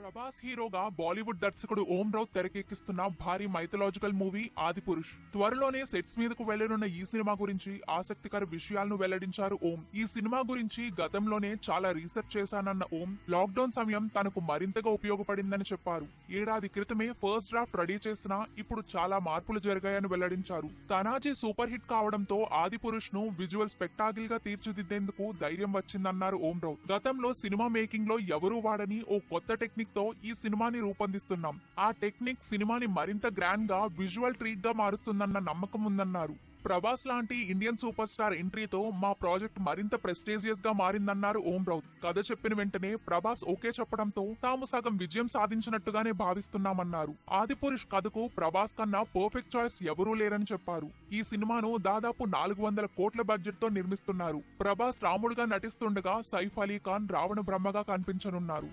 ప్రభాస్ హీరోగా బాలీవుడ్ దర్శకుడు ఓం రౌత్ తెరకెక్కిస్తున్న భారీ మైథలాజికల్ మూవీ ఆదిపురుష్ త్వరలోనే సెట్స్ మీదకు వెళ్లనున్న ఈ సినిమా గురించి ఆసక్తికర విషయాలను వెల్లడించారు ఓం. ఈ సినిమా గురించి గతంలోనే చాలా రీసెర్చ్ చేశానన్న ఓం లాక్డౌన్ సమయం తనకు మరింతగా ఉపయోగపడిందని చెప్పారు. ఏడాది క్రితమే ఫస్ట్ డ్రాఫ్ట్ రెడీ చేసినా ఇప్పుడు చాలా మార్పులు జరిగాయని వెల్లడించారు. తనాజీ సూపర్ హిట్ కావడంతో ఆదిపురుష్ ను విజువల్ స్పెక్టాకిల్ గా తీర్చిదిద్దేందుకు ధైర్యం వచ్చిందన్నారు ఓం రౌత్. గతంలో సినిమా మేకింగ్ లో ఎవరూ వాడని ఓ కొత్త టెక్నిక్ తో ఈ సినిమాని రూపొందిస్తున్నాం. ఆ టెక్నిక్ సినిమాని మరింత గ్రాండ్ గా విజువల్ ట్రీట్ గా మారుస్తుందన్న నమ్మకం ఉందన్నారు. ప్రభాస్ లాంటి ఇండియన్ సూపర్ స్టార్ ఎంట్రీతో మా ప్రాజెక్ట్ మరింత ప్రెస్టీజియస్ గా మారిందన్నారు ఓం రౌత్. కథ చెప్పిన వెంటనే ప్రభాస్ ఓకే చెప్పడంతో తాము సగం విజయం సాధించినట్టుగానే భావిస్తున్నామన్నారు. ఆదిపురుష్ కథకు ప్రభాస్ కన్నా పర్ఫెక్ట్ చాయిస్ ఎవరూ లేరని చెప్పారు. ఈ సినిమాను దాదాపు 400 కోట్ల బడ్జెట్ తో నిర్మిస్తున్నారు. ప్రభాస్ రాముడుగా నటిస్తుండగా సైఫ్ అలీ ఖాన్ రావణ బ్రహ్మగా కనిపించనున్నారు.